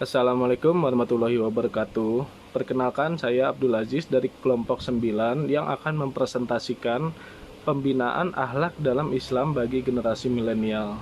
Assalamualaikum warahmatullahi wabarakatuh. Perkenalkan, saya Abdul Aziz dari kelompok 9 yang akan mempresentasikan pembinaan akhlak dalam Islam bagi generasi milenial.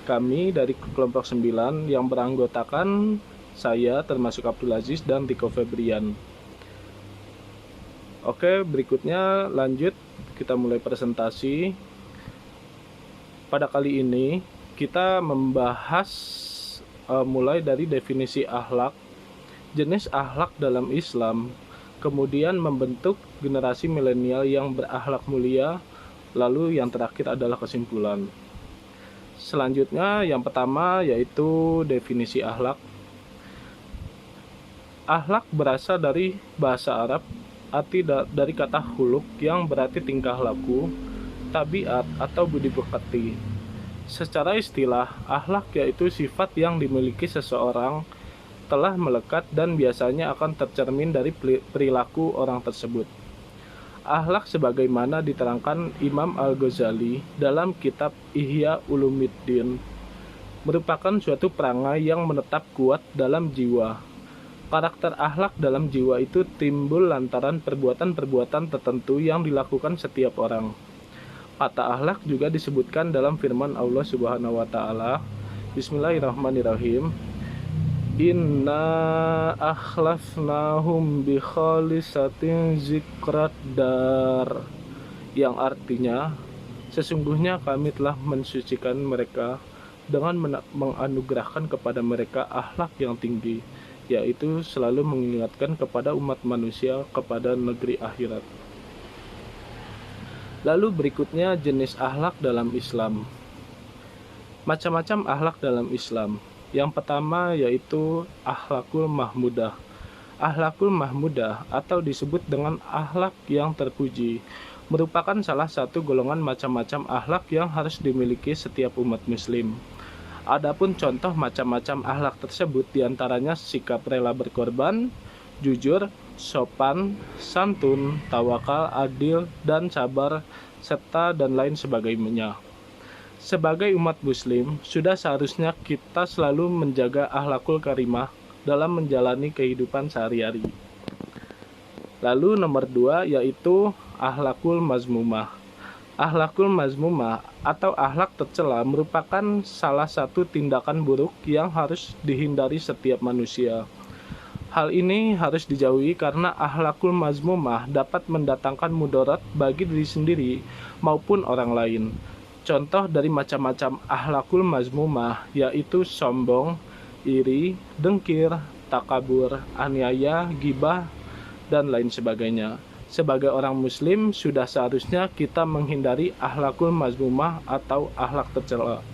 Kami dari kelompok 9 yang beranggotakan saya termasuk Abdul Aziz dan Tiko Febrian. Oke, berikutnya lanjut kita mulai presentasi. Pada kali ini kita membahas mulai dari definisi akhlak, jenis akhlak dalam Islam, kemudian membentuk generasi milenial yang berakhlak mulia, lalu yang terakhir adalah kesimpulan. Selanjutnya yang pertama yaitu definisi akhlak. Akhlak berasal dari bahasa Arab, arti dari kata huluk yang berarti tingkah laku, tabiat atau budi pekerti. Secara istilah, akhlak yaitu sifat yang dimiliki seseorang telah melekat dan biasanya akan tercermin dari perilaku orang tersebut. Akhlak sebagaimana diterangkan Imam Al-Ghazali dalam kitab Ihya Ulumuddin merupakan suatu perangai yang menetap kuat dalam jiwa. Karakter akhlak dalam jiwa itu timbul lantaran perbuatan-perbuatan tertentu yang dilakukan setiap orang. Kata akhlak juga disebutkan dalam firman Allah Subhanahu wa taala. Bismillahirrahmanirrahim. Inna akhlafnahum bi khalisatin zikrat dar, yang artinya sesungguhnya kami telah mensucikan mereka dengan menganugerahkan kepada mereka akhlak yang tinggi, yaitu selalu mengingatkan kepada umat manusia kepada negeri akhirat. Lalu berikutnya jenis akhlak dalam Islam. Macam-macam akhlak dalam Islam. Yang pertama yaitu akhlakul mahmudah. Akhlakul mahmudah atau disebut dengan akhlak yang terpuji merupakan salah satu golongan macam-macam akhlak yang harus dimiliki setiap umat muslim. Adapun contoh macam-macam akhlak tersebut diantaranya sikap rela berkorban, jujur, sopan, santun, tawakal, adil, dan sabar, serta dan lain sebagainya. Sebagai umat muslim, sudah seharusnya kita selalu menjaga akhlakul karimah dalam menjalani kehidupan sehari-hari. Lalu nomor 2 yaitu akhlakul mazmumah. Akhlakul mazmumah atau akhlak tercela merupakan salah satu tindakan buruk yang harus dihindari setiap manusia. Hal ini harus dijauhi karena akhlakul mazmumah dapat mendatangkan mudarat bagi diri sendiri maupun orang lain. Contoh dari macam-macam akhlakul mazmumah yaitu sombong, iri, dengkir, takabur, aniaya, gibah, dan lain sebagainya. Sebagai orang muslim, sudah seharusnya kita menghindari akhlakul mazmumah atau akhlak tercela.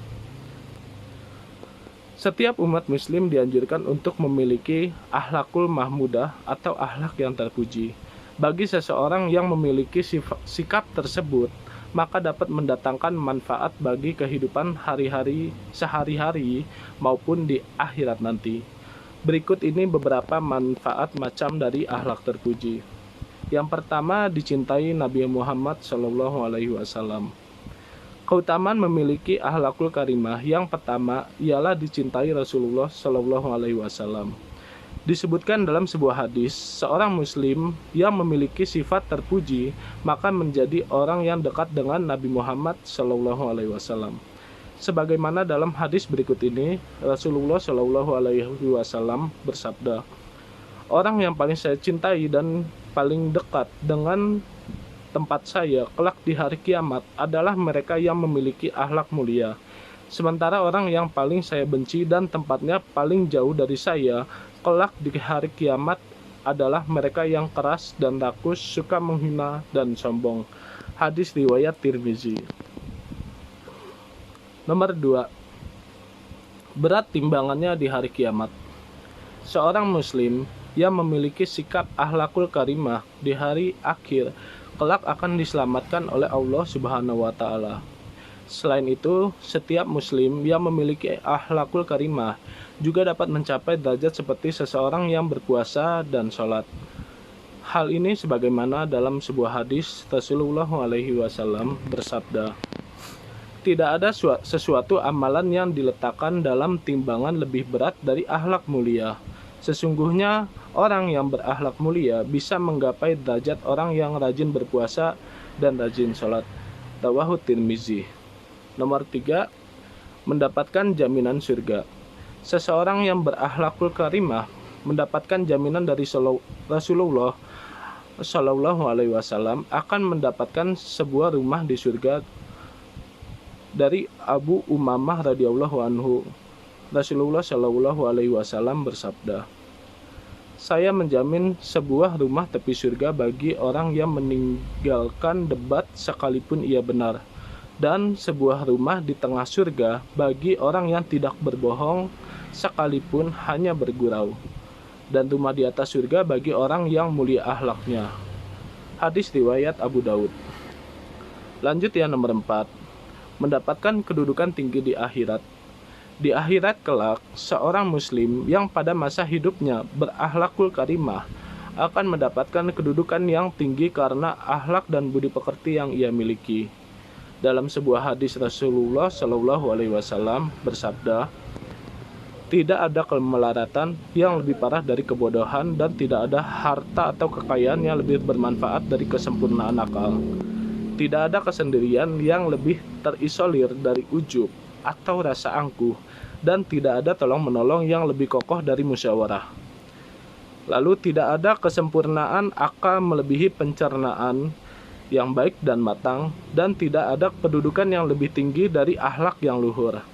Setiap umat muslim dianjurkan untuk memiliki akhlakul mahmudah atau akhlak yang terpuji. Bagi seseorang yang memiliki sikap tersebut, maka dapat mendatangkan manfaat bagi kehidupan sehari-hari maupun di akhirat nanti. Berikut ini beberapa manfaat macam dari akhlak terpuji. Yang pertama, dicintai Nabi Muhammad SAW. Keutamaan memiliki akhlakul karimah yang pertama ialah dicintai Rasulullah SAW. Disebutkan dalam sebuah hadis, seorang muslim yang memiliki sifat terpuji maka menjadi orang yang dekat dengan Nabi Muhammad SAW. Sebagaimana dalam hadis berikut ini, Rasulullah SAW bersabda, orang yang paling saya cintai dan paling dekat dengan tempat saya kelak di hari kiamat adalah mereka yang memiliki akhlak mulia. Sementara orang yang paling saya benci dan tempatnya paling jauh dari saya kelak di hari kiamat adalah mereka yang keras dan rakus, suka menghina dan sombong. Hadis riwayat Tirmizi. Nomor 2. Berat timbangannya di hari kiamat. Seorang muslim yang memiliki sikap akhlakul karimah di hari akhir kelak akan diselamatkan oleh Allah Subhanahu wa taala. Selain itu, setiap muslim yang memiliki akhlakul karimah juga dapat mencapai derajat seperti seseorang yang berpuasa dan sholat. Hal ini sebagaimana dalam sebuah hadis Rasulullah SAW bersabda, Tidak ada sesuatu amalan yang diletakkan dalam timbangan lebih berat dari akhlak mulia. Sesungguhnya orang yang berakhlak mulia bisa menggapai derajat orang yang rajin berpuasa dan rajin sholat. Rawahu Tirmizi. Nomor 3, mendapatkan jaminan surga. Seseorang yang berakhlakul karimah mendapatkan jaminan dari Rasulullah Shallallahu Alaihi Wasallam akan mendapatkan sebuah rumah di surga. Dari Abu Umamah radhiyallahu anhu, Rasulullah Shallallahu Alaihi Wasallam bersabda, "Saya menjamin sebuah rumah tepi surga bagi orang yang meninggalkan debat sekalipun ia benar, dan sebuah rumah di tengah surga bagi orang yang tidak berbohong sekalipun hanya bergurau, dan rumah di atas surga bagi orang yang mulia akhlaknya." Hadis riwayat Abu Daud. Lanjut ya, nomor 4, mendapatkan kedudukan tinggi di akhirat. Di akhirat kelak, seorang muslim yang pada masa hidupnya berakhlakul karimah akan mendapatkan kedudukan yang tinggi karena akhlak dan budi pekerti yang ia miliki. Dalam sebuah hadis Rasulullah Shallallahu Alaihi Wasallam bersabda, "Tidak ada kemelaratan yang lebih parah dari kebodohan, dan tidak ada harta atau kekayaan yang lebih bermanfaat dari kesempurnaan akal. Tidak ada kesendirian yang lebih terisolir dari ujub atau rasa angkuh, dan tidak ada tolong-menolong yang lebih kokoh dari musyawarah. Lalu tidak ada kesempurnaan akal melebihi pencernaan yang baik dan matang, dan tidak ada kedudukan yang lebih tinggi dari akhlak yang luhur.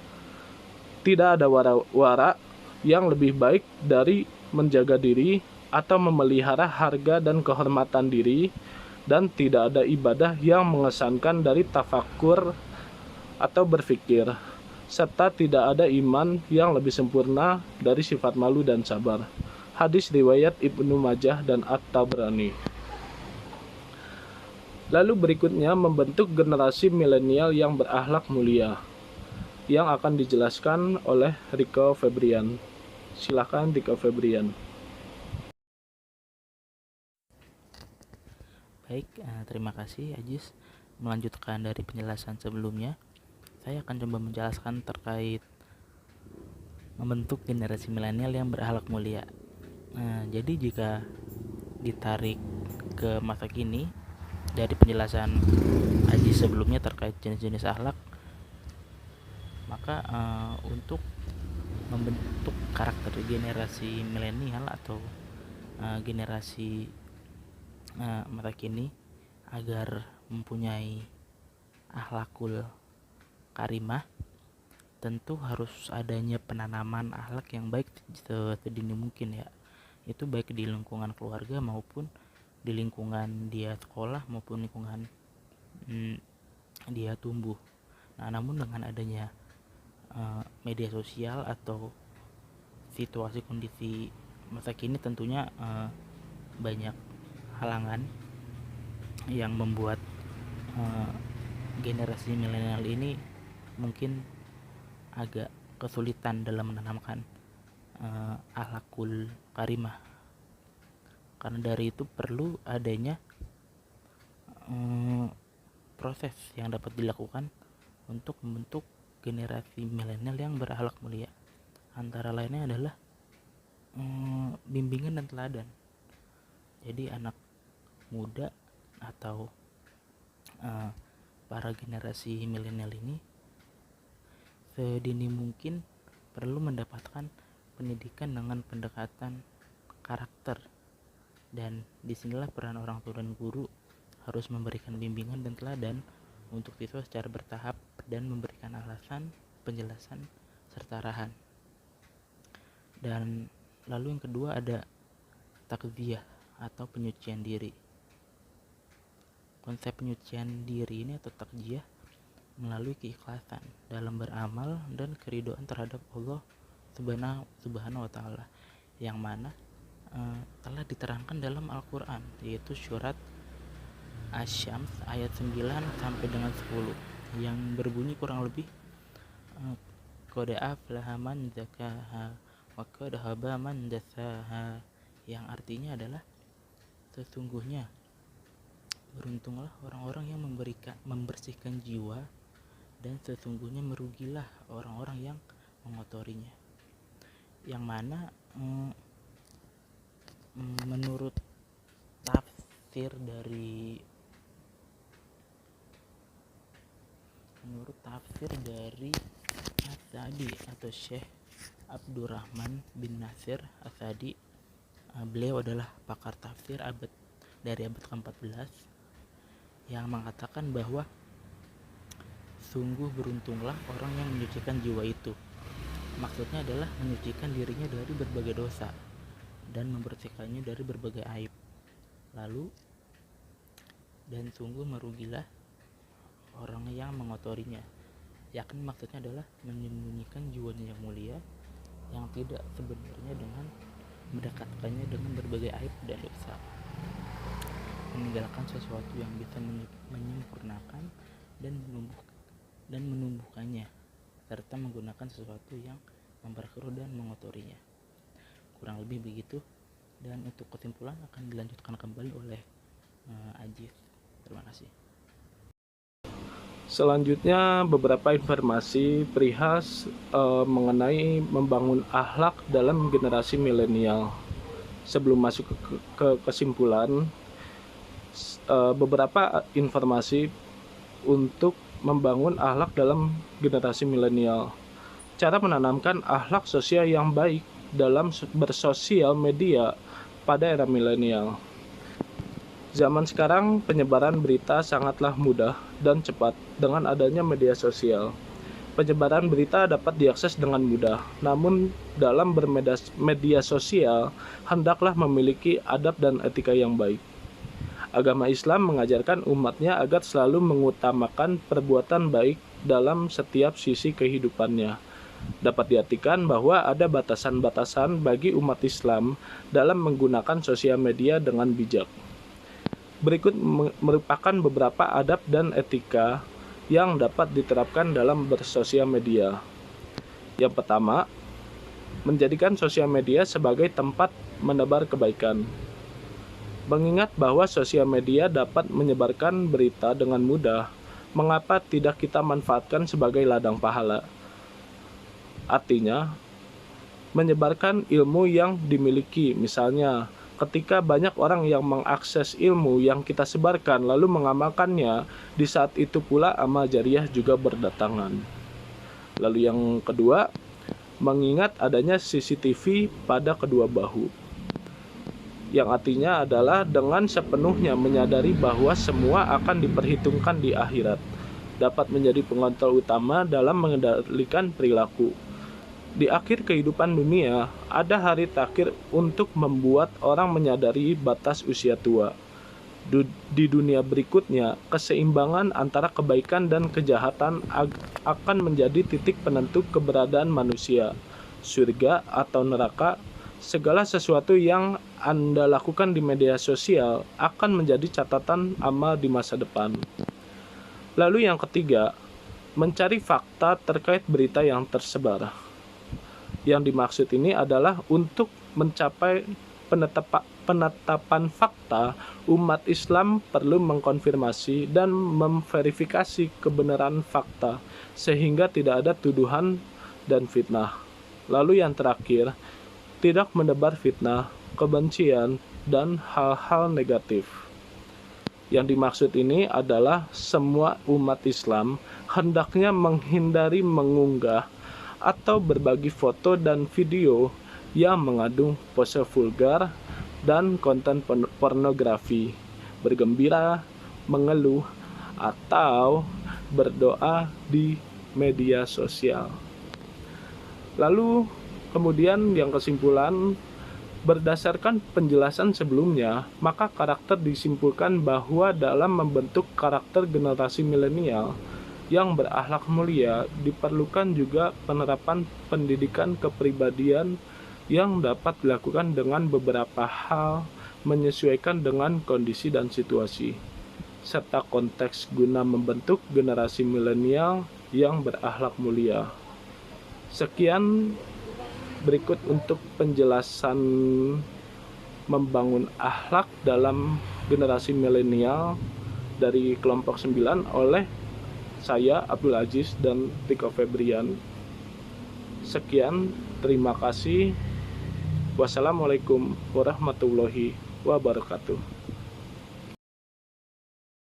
Tidak ada wara yang lebih baik dari menjaga diri atau memelihara harga dan kehormatan diri, dan tidak ada ibadah yang mengesankan dari tafakur atau berfikir, serta tidak ada iman yang lebih sempurna dari sifat malu dan sabar." Hadis riwayat Ibnu Majah dan At-Tabrani. Lalu berikutnya membentuk generasi milenial yang berakhlak mulia, yang akan dijelaskan oleh Riko Febrian. Silakan Riko Febrian. Baik, terima kasih Ajis. Melanjutkan dari penjelasan sebelumnya, saya akan coba menjelaskan terkait membentuk generasi milenial yang berakhlak mulia. Jadi jika ditarik ke masa kini, dari penjelasan Ajis sebelumnya terkait jenis-jenis akhlak, maka untuk membentuk karakter generasi milenial atau generasi masa kini agar mempunyai akhlakul karimah, tentu harus adanya penanaman akhlak yang baik sedini mungkin ya. Itu baik di lingkungan keluarga maupun di lingkungan dia sekolah maupun lingkungan dia tumbuh. Nah, namun dengan adanya media sosial atau situasi kondisi masa kini, tentunya banyak halangan yang membuat generasi milenial ini mungkin agak kesulitan dalam menanamkan akhlakul karimah. Karena dari itu perlu adanya proses yang dapat dilakukan untuk membentuk generasi milenial yang berakhlak mulia. Antara lainnya adalah bimbingan dan teladan. Jadi anak muda atau para generasi milenial ini sedini mungkin perlu mendapatkan pendidikan dengan pendekatan karakter, dan disinilah peran orang tua dan guru harus memberikan bimbingan dan teladan untuk siswa secara bertahap dan memberikan alasan, penjelasan, serta arahan. Dan lalu yang kedua ada takziyah atau penyucian diri. Konsep penyucian diri ini atau takziyah melalui keikhlasan dalam beramal dan keridhaan terhadap Allah Subhanahu wa Ta'ala, yang mana telah diterangkan dalam Al-Quran, yaitu surat Asy-Syams ayat 9 sampai dengan 10, yang berbunyi kurang lebih qad aflaha man zakaha wa qad khaba man dassaha, yang artinya adalah sesungguhnya beruntunglah orang-orang yang membersihkan jiwa dan sesungguhnya merugilah orang-orang yang mengotorinya. Yang mana menurut tafsir dari As-Sa'di atau Syekh Abdurrahman bin Nasir As-Sa'di, beliau adalah pakar tafsir dari abad ke-14, yang mengatakan bahwa sungguh beruntunglah orang yang menyucikan jiwa itu. Maksudnya adalah menyucikan dirinya dari berbagai dosa dan membersihkannya dari berbagai aib. Lalu, dan sungguh merugilah orang yang mengotorinya, yakni maksudnya adalah menyembunyikan jiwanya yang mulia yang tidak sebenarnya dengan mendekatkannya dengan berbagai aib dan dosa, meninggalkan sesuatu yang bisa menyempurnakan dan menumbuhkannya, serta menggunakan sesuatu yang memperkeruh dan mengotorinya. Kurang lebih begitu, dan untuk kesimpulan akan dilanjutkan kembali oleh Ajis. Terima kasih. Selanjutnya beberapa informasi perihal mengenai membangun akhlak dalam generasi milenial. Sebelum masuk ke kesimpulan, beberapa informasi untuk membangun akhlak dalam generasi milenial. Cara menanamkan akhlak sosial yang baik dalam bersosial media pada era milenial. Zaman sekarang penyebaran berita sangatlah mudah dan cepat dengan adanya media sosial. Penyebaran berita dapat diakses dengan mudah, namun dalam bermedia sosial hendaklah memiliki adab dan etika yang baik. Agama Islam mengajarkan umatnya agar selalu mengutamakan perbuatan baik dalam setiap sisi kehidupannya. Dapat diartikan bahwa ada batasan-batasan bagi umat Islam dalam menggunakan sosial media dengan bijak. Berikut merupakan beberapa adab dan etika yang dapat diterapkan dalam bersosial media. Yang pertama, menjadikan sosial media sebagai tempat menebar kebaikan. Mengingat bahwa sosial media dapat menyebarkan berita dengan mudah, mengapa tidak kita manfaatkan sebagai ladang pahala? Artinya, menyebarkan ilmu yang dimiliki, misalnya ketika banyak orang yang mengakses ilmu yang kita sebarkan lalu mengamalkannya, di saat itu pula amal jariah juga berdatangan. Lalu yang kedua, mengingat adanya CCTV pada kedua bahu, yang artinya adalah dengan sepenuhnya menyadari bahwa semua akan diperhitungkan di akhirat, dapat menjadi pengontrol utama dalam mengendalikan perilaku. Di akhir kehidupan dunia, ada hari takhir untuk membuat orang menyadari batas usia tua. Di dunia berikutnya, keseimbangan antara kebaikan dan kejahatan akan menjadi titik penentu keberadaan manusia. Surga atau neraka, segala sesuatu yang Anda lakukan di media sosial akan menjadi catatan amal di masa depan. Lalu yang ketiga, mencari fakta terkait berita yang tersebar. Yang dimaksud ini adalah untuk mencapai penetapan fakta, umat Islam perlu mengkonfirmasi dan memverifikasi kebenaran fakta sehingga tidak ada tuduhan dan fitnah. Lalu yang terakhir, tidak menebar fitnah, kebencian, dan hal-hal negatif. Yang dimaksud ini adalah semua umat Islam hendaknya menghindari mengunggah atau berbagi foto dan video yang mengandung pose vulgar dan konten pornografi, bergembira, mengeluh, atau berdoa di media sosial. Lalu kemudian yang kesimpulan, berdasarkan penjelasan sebelumnya, maka karakter disimpulkan bahwa dalam membentuk karakter generasi milenial yang berakhlak mulia, diperlukan juga penerapan pendidikan kepribadian yang dapat dilakukan dengan beberapa hal menyesuaikan dengan kondisi dan situasi, serta konteks guna membentuk generasi milenial yang berakhlak mulia. Sekian berikut untuk penjelasan membangun akhlak dalam generasi milenial dari kelompok 9 oleh saya Abdul Aziz dan Tiko Febrian. Sekian, terima kasih. Wassalamualaikum warahmatullahi wabarakatuh.